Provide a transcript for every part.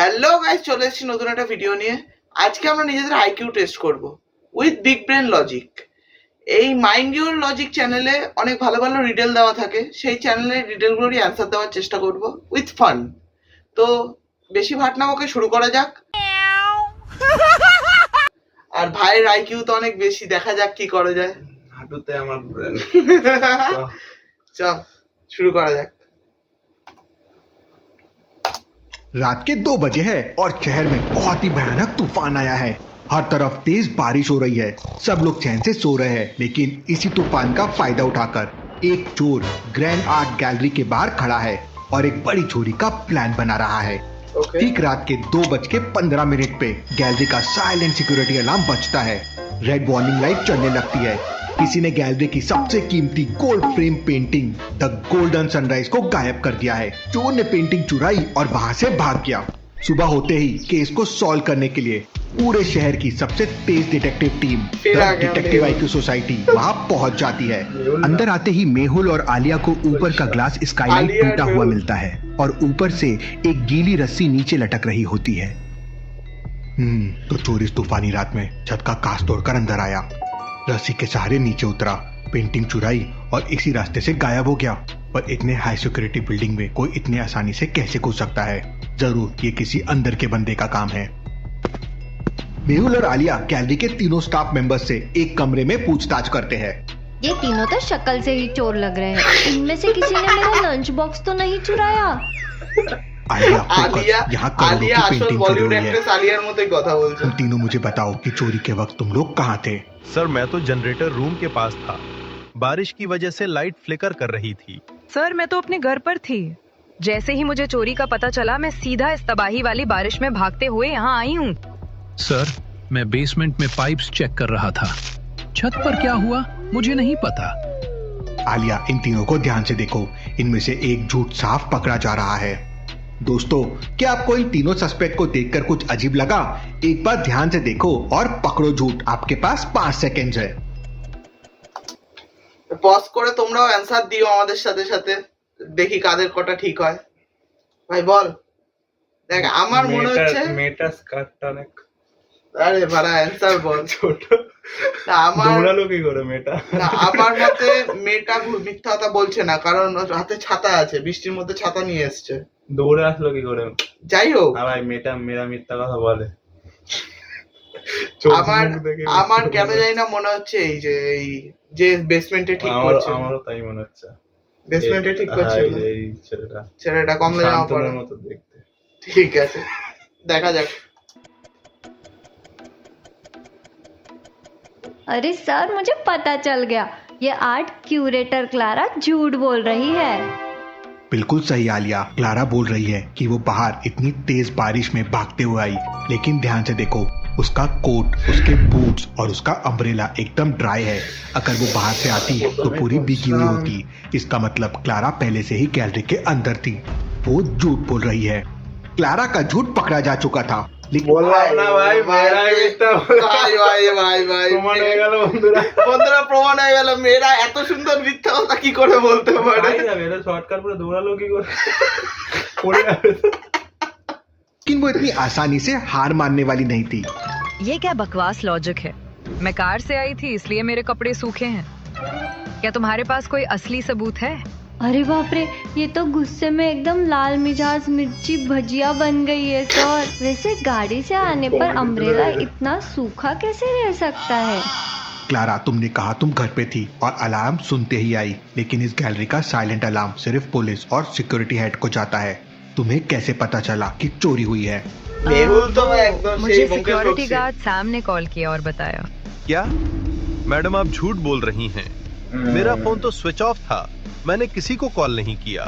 Hello guys, চলে এসেছি নতুন একটা ভিডিও নিয়ে। আজকে আমরা নিজেদের আইকিউ টেস্ট করব উইথ বিগ ব্রেন লজিক। এই মাইন্ড ইউর লজিক চ্যানেলে অনেক ভালো ভালো রিডেল দেওয়া থাকে, সেই চ্যানেলের রিডেলগুলোরই অ্যান্সার দেওয়ার চেষ্টা করব উইথ ফান। তো বেশি ভাট না বকে শুরু করা যাক। আর ভাইয়ের আইকিউ তো অনেক বেশি, দেখা যাক কি করা যায়। হাঁটুতে আমার ব্রেন। চল শুরু করা যাক। रात के 2 बजे है और शहर में बहुत ही भयानक तूफान आया है। हर तरफ तेज बारिश हो रही है। सब लोग चैन से सो रहे हैं, लेकिन इसी तूफान का फायदा उठाकर एक चोर ग्रैंड आर्ट गैलरी के बाहर खड़ा है और एक बड़ी चोरी का प्लान बना रहा है। ठीक रात के 2:15 पे गैलरी का साइलेंट सिक्योरिटी अलार्म बजता है। रेड वार्निंग लाइट चलने लगती है। किसी ने गैलरी की सबसे कीमती gold frame painting the golden sunrise को गायब कर दिया है। चोर ने पेंटिंग चुराई और वहां से भाग गया। सुबह होते ही केस को सॉल्व करने के लिए पूरे शहर की सबसे तेज detective team detective IQ society वहां पहुंच जाती है। अंदर आते ही मेहुल और आलिया को ऊपर का ग्लास स्काईलाइट टूटा हुआ मिलता है और ऊपर से एक गीली रस्सी नीचे लटक रही होती है। तो चोर इस तूफानी रात में छत का कांच तोड़कर अंदर आया, रस्सी के सहारे नीचे उतरा, पेंटिंग चुराई और इसी रास्ते से गायब हो गया। पर इतने हाई सिक्योरिटी बिल्डिंग में कोई इतने आसानी से कैसे घुस सकता है? जरूर ये किसी अंदर के बंदे का काम है। मेहुल और आलिया गैलरी के तीनों स्टाफ मेंबर्स से एक कमरे में पूछताछ करते हैं। ये तीनों तो शक्ल से ही चोर लग रहे हैं। इनमें से किसी ने मेरा लंच बॉक्स तो नहीं चुराया? आलिया यहाँ करोड़ों की আসল पेंटिंग বলিউড चुरी हुई है। एक्ट्रेस आलियाর মতোই কথা বলছো। तुम तीनों मुझे बताओ कि चोरी के वक्त तुम लोग कहाँ थे? सर मैं तो जनरेटर रूम के पास था। बारिश की वजह से लाइट फ्लिकर कर रही थी। सर मैं तो अपने घर पर थी। जैसे ही मुझे चोरी का पता चला मैं सीधा इस तबाही वाली बारिश में भागते हुए यहाँ आई हूँ। सर मैं बेसमेंट में पाइप्स चेक कर रहा था। छत पर क्या हुआ मुझे नहीं पता। आलिया, इन तीनों को ध्यान से देखो, इनमें से एक झूठ साफ पकड़ा जा रहा है। दोस्तों, क्या आपको इन तीनों सस्पेक्ट को देखकर कुछ अजीब लगा? एक बार ध्यान से देखो और पकड़ो झूठ। आपके पास 5 सेकेंड है। পজ করে তোমরাও অ্যানসার দিও আমাদের সাথে সাথে, দেখি কাদের কটা ঠিক হয়। ভাই বল। দেখ আমার মনে হচ্ছে মেটা স্কার্টটা অনেক আরে ভাড়া অ্যানসার বল। ছোট। না আমার দৌড়ালো কি করে মেটা? না আমার মতে মেয়েটা মিথ্যা কথা বলছে না, কারণ ওর হাতে ছাতা আছে, বৃষ্টির মধ্যে ছাতা নিয়ে এসছে। দৌড়ে আসলো কি করে? যাই হোক, না ভাই মেটা মেরা মিথ্যা কথা বলে। আমার আমার কেন জানি না মনে হচ্ছে এই যে বেসমেন্টে ঠিক করছে। আমারও তাই মনে হচ্ছে। বেসমেন্টে ঠিক করছে এই ছেলেটা কমলা জামা পরে মতো দেখতে। ঠিক আছে, দেখা যাক। अरे सर, मुझे पता चल गया। ये आर्ट क्यूरेटर क्लारा झूठ बोल रही है। बिल्कुल सही आलिया, क्लारा बोल रही है कि वो बाहर इतनी तेज बारिश में भागते हुए आई, लेकिन ध्यान से देखो, उसका कोट, उसके बूट्स और उसका अम्ब्रेला एकदम ड्राई है। अगर वो बाहर से आती तो पूरी भीगी हुई होती। इसका मतलब क्लारा पहले से ही गैलरी के अंदर थी। वो झूठ बोल रही है। क्लारा का झूठ पकड़ा जा चुका था, প্রমাণ হয়ে গেল মেয়েরা এত সুন্দর মিথ্যা কথা কি করে বলতে পারে। শর্টকাট পুরো দৌড়ালো কি করে? लेकिन वो इतनी आसानी से हार मानने वाली नहीं थी। ये क्या बकवास लॉजिक है? मैं कार से आई थी इसलिए मेरे कपड़े सूखे हैं। क्या तुम्हारे पास कोई असली सबूत है? अरे बाप रे, ये तो गुस्से में एकदम लाल मिजाज मिर्ची भजिया बन गई है सर। वैसे गाड़ी से आने पर अम्ब्रेला इतना सूखा कैसे रह सकता है? क्लारा, तुमने कहा तुम घर पे थी और अलार्म सुनते ही आई, लेकिन इस गैलरी का साइलेंट अलार्म सिर्फ पुलिस और सिक्योरिटी हेड को जाता है। तुम्हें कैसे पता चला कि चोरी हुई है? मुझे सिक्योरिटी गार्ड सैम ने कॉल किया और बताया। क्या मैडम आप झूठ बोल रही हैं? मेरा फोन तो स्विच ऑफ था, मैंने किसी को कॉल नहीं किया।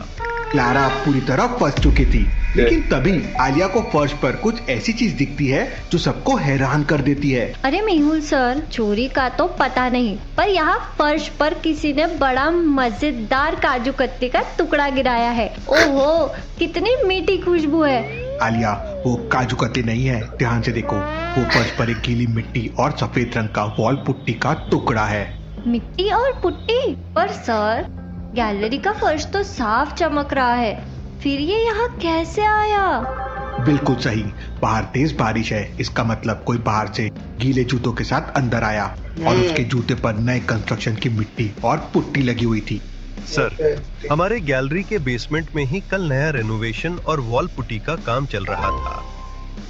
क्लारा पूरी तरह फंस चुकी थी, लेकिन तभी आलिया को फर्श पर कुछ ऐसी चीज दिखती है जो सबको हैरान कर देती है। अरे मेहुल सर, चोरी का तो पता नहीं, पर यहाँ फर्श पर किसी ने बड़ा मजेदार काजू कतली का टुकड़ा गिराया है। ओहो, कितनी मीठी खुशबू है। आलिया, वो काजू कतली नहीं है, ध्यान से देखो, वो फर्श पर एक गीली मिट्टी और सफेद रंग का वॉल पुट्टी का टुकड़ा है। मिट्टी और पुट्टी? पर सर, गैलरी का फर्श तो साफ चमक रहा है, फिर ये यहाँ कैसे आया? बिल्कुल सही। बाहर तेज बारिश है, इसका मतलब कोई बाहर से गीले जूतों के साथ अंदर आया और उसके जूते पर नए कंस्ट्रक्शन की मिट्टी और पुट्टी लगी हुई थी। सर, हमारे गैलरी के बेसमेंट में ही कल नया रेनोवेशन और वॉल पुट्टी का काम चल रहा था।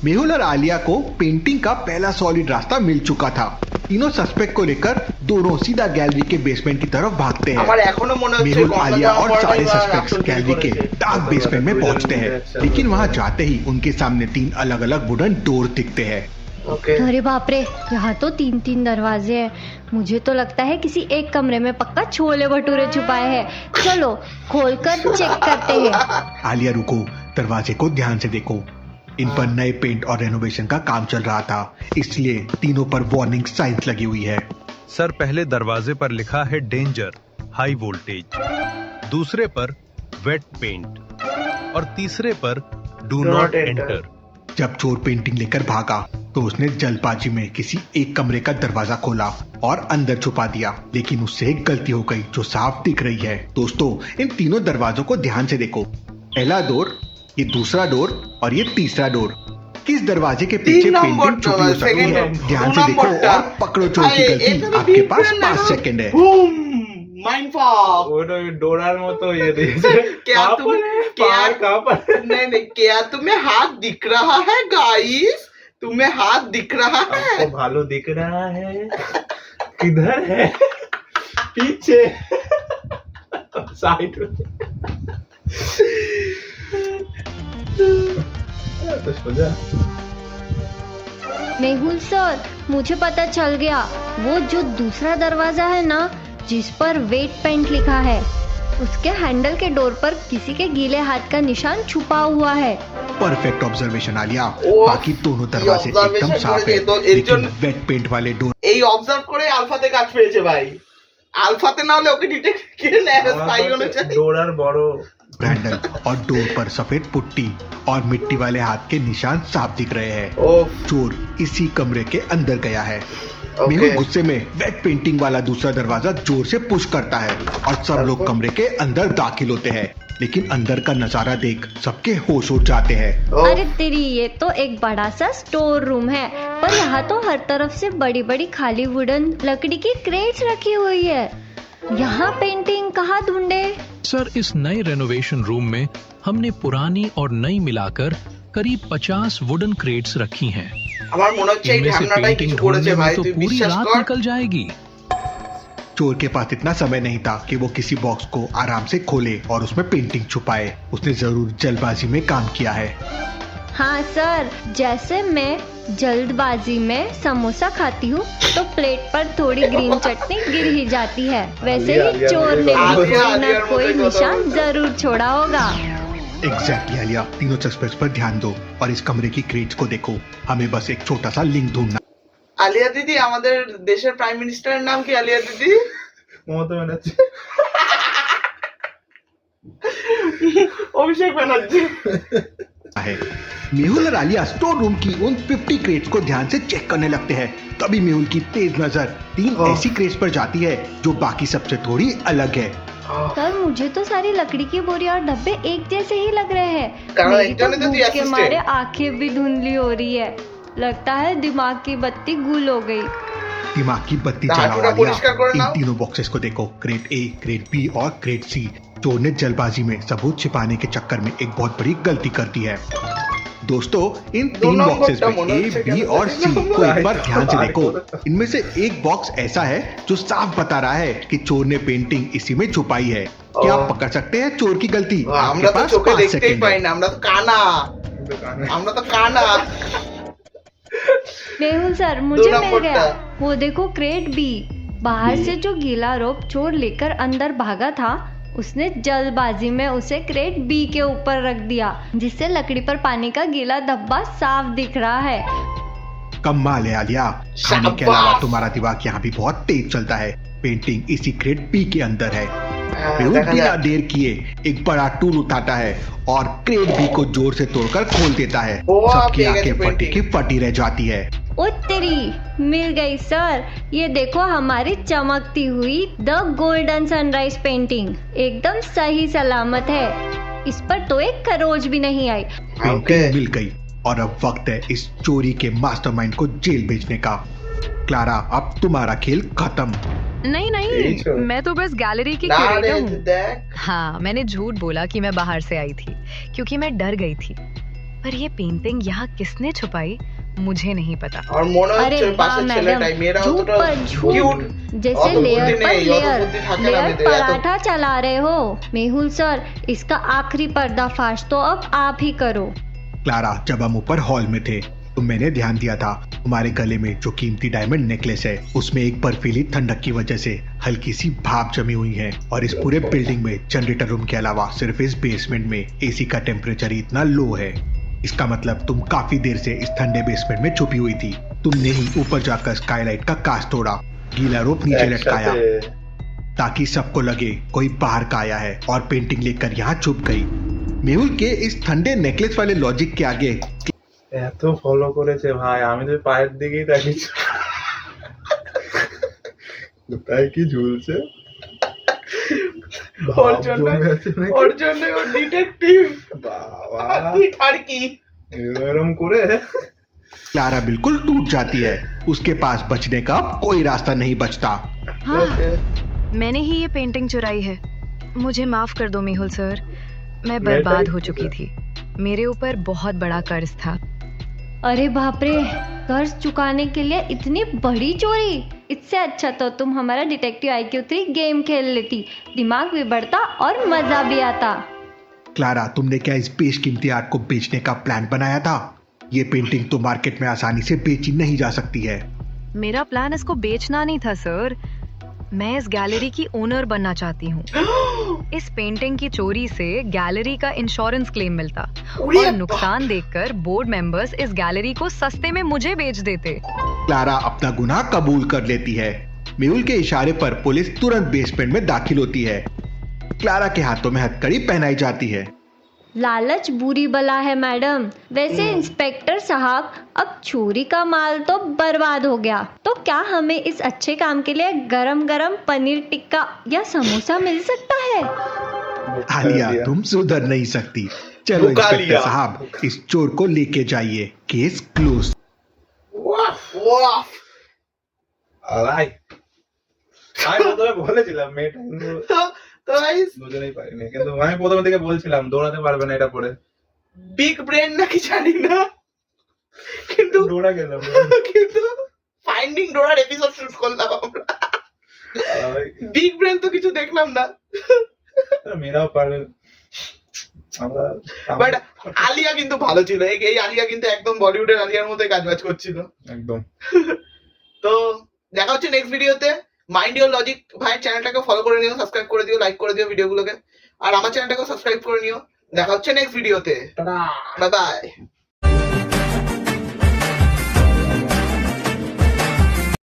मेहुल और आलिया को पेंटिंग का पहला सॉलिड रास्ता मिल चुका था। तीनों सस्पेक्ट को लेकर दोनों सीधा गैलरी के बेसमेंट की तरफ भागते আমার हैं। এখনো মনে হচ্ছে मेहुल, গঙ্গা आलिया যাওয়ার और পর सारे এবার सस्पेक्ट्स আসল गैलरी के करेছে। डार्क बेसमेंट में पहुंचते हैं, लेकिन वहां जाते ही उनके सामने 3 अलग अलग वुडन डोर दिखते हैं। ओके अरे बाप रे, यहाँ तो 3-3 दरवाजे हैं। मुझे तो लगता है किसी एक कमरे में पक्का छोले भटूरे छुपाए हैं। चलो खोलकर चेक करते हैं। आलिया रुको, दरवाजे को ध्यान से देखो। इन पर नए पेंट और रेनोवेशन का काम चल रहा था, इसलिए तीनों पर वार्निंग साइंस लगी हुई है। सर, पहले दरवाजे पर लिखा है डेंजर, हाई वोल्टेज, दूसरे पर वेट पेंट और तीसरे पर डू नॉट एंटर। जब चोर पेंटिंग लेकर भागा तो उसने जल्दबाजी में किसी एक कमरे का दरवाजा खोला और अंदर छुपा दिया, लेकिन उससे एक गलती हो गई जो साफ दिख रही है। दोस्तों, इन तीनों दरवाजों को ध्यान से देखो। पहला डोर, ये दूसरा डोर और ये तीसरा डोर। किस दरवाजे के पीछे 3 नंबर पेंटिंग छुपी हो सकती है? ध्यान से देखो और पकड़ो चोर की गलती। आपके पास 5 सेकंड है। বুম মাইন্ডফক ওটা ওই ডোরার মতো ইয়ে দিয়েছে। क्या कहाँ तुम पर है? क्या पहाड़ कहाँ पर है? नहीं नहीं क्या तुम्हें हाथ दिख रहा है गाइस? तुम्हें हाथ दिख रहा है? आपको भालू दिख रहा है? किधर है? पीछे साइड में। तो सोचा मेहुल सर, मुझे पता चल गया। वो जो दूसरा दरवाजा है ना, जिस पर वेट पेंट लिखा है, उसके हैंडल के डोर पर किसी के गीले हाथ का निशान छुपा हुआ है। Perfect observation Alia. ओह, बाकी दोनों दरवाजे ये एकदम observation साफ है, करेছে তো এর लेकिन জন্য वेट पेंट वाले डोर এই অবজার্ভ করে আলফাতে কাজ পেয়েছে ভাই। আলফাতে না হলে ওকে ডিটেক্ট করে নেয় স্পাই হলে চাই। ডোরার বড় हैंडल और डोर पर सफेद पुट्टी और मिट्टी वाले हाथ के निशान साफ दिख रहे हैं। ओह चोर इसी कमरे के अंदर गया है। ओके मेहुल गुस्से में वेट पेंटिंग वाला दूसरा दरवाजा जोर से पुश करता है और सब लोग कमरे के अंदर दाखिल होते हैं, लेकिन अंदर का नजारा देख सबके होश उड़ जाते हैं। ओह, अरे तेरी, ये तो एक बड़ा सा स्टोर रूम है, पर यहाँ तो हर तरफ से बड़ी बड़ी खाली वुडन लकड़ी की क्रेट्स रखी हुई है। यहाँ पेंटिंग कहाँ ढूंढे? सर, इस नए रेनोवेशन रूम में हमने पुरानी और नई मिलाकर करीब 50 वुडन क्रेट्स रखी हैं। আমার মনে হচ্ছে এই इनमें से ঢামনাটাই पेंटिंग কিছু করেছে ढूंढने ভাই, में तो তুই पूरी বিশ্বাস रात কর। निकल जाएगी। चोर के पास इतना समय नहीं था कि वो किसी बॉक्स को आराम से खोले और उसमें पेंटिंग छुपाए। उसने जरूर जल्दबाजी में काम किया है। हाँ सर, जैसे मैं जल्दबाजी में समोसा खाती हूँ तो प्लेट पर थोड़ी ग्रीन चटनी गिर ही जाती है, वैसे ही चोर ने भी कोई ना कोई निशान जरूर छोड़ा होगा। एग्जैक्टली आलिया, तीनों सस्पेक्ट्स पर ध्यान दो और इस कमरे की क्रेट्स को देखो। हमें बस एक छोटा सा लिंक ढूंढना। আলিয়া দিদি, আমাদের দেশের প্রাইম মিনিস্টারের নাম কি আলিয়া দিদি? মমতা ব্যানার্জি। অভিষেক ব্যানার্জি। है। मेहुल और आलिया स्टोर रूम की उन 50 क्रेट्स को ध्यान से चेक करने लगते हैं। तभी मेहुल की तेज नजर 3 ऐसी क्रेट्स पर जाती है जो बाकी सबसे थोड़ी अलग है। सर, मुझे तो सारी लकड़ी की बोरी और डब्बे एक जैसे ही लग रहे हैं। कारण मेरी एक तो जने तो भूख दिया के assistant। मारे आंखें भी धुंधली हो रही है। लगता है दिमाग की बत्ती गुल हो गई। दिमाग की बत्ती तो जलाओ हाथोड़ा आलिया। परिष्कार करो इन ना। तीनों बॉक्सेस को देखो, क्रेट ए, क्रेट बी और क्रेट सी। चोर ने जल्दबाजी में सबूत छिपाने के चक्कर में एक बहुत बड़ी गलती कर दी है। दोस्तों, इन 3 नंबर बॉक्सेस में टमोना ए, से बी क्या और सी नंबर को एक बार है? ध्यान से देखो। इनमें से एक बॉक्स ऐसा है जो साफ बता रहा है कि चोर ने पेंटिंग इसी में छुपाई है। क्या आप पकड़ सकते हैं चोर की गलती? আমরা তো চোখে 5 দেখতেই सेकंड পাই है। না, আমরা তো কানা। আমরা তো কানা। मेहुल सर, मुझे दो मिल नंबर गया। का। वो देखो, क्रेट बी। बाहर से जो गीला रोप चोर लेकर अंदर भागा था, उसने जल्दबाजी में उसे क्रेट बी के ऊपर रख दिया, जिससे लकड़ी पर पानी का गीला धब्बा साफ दिख रहा है। कमाल है आलिया, खाने के शाबाश। अलावा तुम्हारा दिमाग यहाँ भी बहुत तेज चलता है। पेंटिंग इसी क्रेट बी के अंदर है। मेहुल দেখা बिना যাক। देर किए एक बड़ा टूल उठाता है और क्रेट बी को जोर से तोड़कर खोल देता है। वाह, सबकी पेगा की आंखें फटी पेंटिंग। की फटी रह जाती है। ओ तेरी, मिल गई सर। ये देखो हमारी चमकती हुई द गोल्डन सनराइज पेंटिंग एकदम सही सलामत है। इस पर तो 1 करोड़ भी नहीं आई। पेंटिंग मिल गई और अब वक्त है इस चोरी के मास्टरमाइंड को जेल भेजने का। क्लारा, अब तुम्हारा खेल खत्म। नहीं यही छोड़। नहीं, मैं तो बस गैलरी की ना रे क्यूरेटर हूँ। देख, हाँ, मैंने झूठ बोला कि मैं बाहर से आई थी क्योंकि मैं डर गई थी। पर ये पेंटिंग यहाँ किसने छुपाई मुझे नहीं पता। আর মনে अरे হচ্ছে वाह পাশের मैडम, ছেলেটাই, মেয়েরা झूठ অতটা पर झूठ, কিউট, जैसे অত लेयर বুদ্ধি पर নেই, অত लेयर বুদ্ধি থাকে না लेयर মেয়েদের, এত पराठा चला रहे हो। मेहुल सर, इसका आखिरी पर्दाफाश तो अब आप ही करो। क्लारा, जब हम ऊपर हॉल में थे तो मैंने ध्यान दिया था तुम्हारे गले में जो कीमती डायमंड नेकलेस है उसमें एक बर्फीली ठंडक की वजह से हल्की सी भाप जमी हुई है, और इस पूरे बिल्डिंग में जनरेटर रूम के अलावा सिर्फ इस बेसमेंट में एसी का टेम्परेचर इतना लो है। इसका मतलब तुम काफी देर से इस ठंडे बेसमेंट में छुपी हुई थी। तुमने ही ऊपर जाकर स्काईलाइट का कांच तोड़ा, गीला रोप नीचे लटकाया ताकि सबको लगे कोई बाहर का आया है, और पेंटिंग लेकर यहाँ छुप गई। मेहुल के इस ठंडे नेकलेस वाले लॉजिक के आगे এত ফলো করেছে ভাই, আমি তো পায়ের দিকেই তাকিয়েছি। তাই কি ঝুলছে? ওর জন্য ওর জন্য ও ডিটেকটিভ বাবা, তুই ঠাড়কি। এরকম করে क्लारा बिल्कुल टूट जाती है। उसके पास बचने का अब कोई रास्ता नहीं बचता। हाँ, मैंने ही ये पेंटिंग चुराई है। मुझे माफ कर दो मेहुल सर, मैं बर्बाद हो चुकी थी। मेरे ऊपर बहुत बड़ा कर्ज था। अरे बाप रे, कर्ज चुकाने के लिए इतनी बड़ी चोरी। इससे अच्छा तो तुम हमारा डिटेक्टिव IQ 3 गेम खेल लेती, दिमाग भी बढ़ता और मजा भी आता। क्लारा, तुमने क्या इस बेशकीमती आर्ट को बेचने का प्लान बनाया था? ये पेंटिंग तो मार्केट में आसानी से बेची नहीं जा सकती है। मेरा प्लान इसको बेचना नहीं था सर, मैं इस गैलरी की ओनर बनना चाहती हूँ। इस पेंटिंग की चोरी से गैलरी का इंश्योरेंस क्लेम मिलता और नुकसान देखकर बोर्ड मेंबर्स इस गैलरी को सस्ते में मुझे बेच देते। क्लारा अपना गुनाह कबूल कर लेती है। मेहुल के इशारे पर पुलिस तुरंत बेसमेंट में दाखिल होती है। क्लारा के हाथों में हथकड़ी पहनाई जाती है। लालच बुरी बला है मैडम। वैसे इंस्पेक्टर साहब, अब चोरी का माल तो बर्बाद हो गया, तो क्या हमें इस अच्छे काम के लिए गरम गरम पनीर टिक्का या समोसा मिल सकता है? आलिया, तुम सुधर नहीं सकती। चलो रुका इंस्पेक्टर लिया। साहब, इस चोर को लेके जाइए। Case close. ওয়াহ, আলাই আমি প্রথমে বলেছিলাম মেয়েটা কিন্তু তো গাইস, দুজনেই পারিনি, কিন্তু আমি প্রথমে থেকে বলছিলাম দৌড়াতে পারবে না এটা পরে। বিগ ব্রেন নাকি জানি না, কিন্তু দৌড়া গেলাম। কিন্তু ফাইন্ডিং ডোরার এপিসোড শুট করলাম আমরা। বিগ ব্রেন তো কিছু দেখলাম না, মেয়েরাও পারবে। আমরা বাট আলিয়া কিন্তু ভালো ছিল। এই আলিয়া কিন্তু একদম বলিউডের আলিয়ার মতোই কাজবাজ করছিল একদম। তো দেখা হচ্ছে নেক্সট ভিডিওতে। মাইন্ড ইওর লজিক ভাই চ্যানেলটাকে ফলো করে নিও, সাবস্ক্রাইব করে দিও, লাইক করে দিও ভিডিওগুলোকে, আর আমার চ্যানেলটাকে সাবস্ক্রাইব করে নিও। দেখা হচ্ছে নেক্সট ভিডিওতে। Bye bye.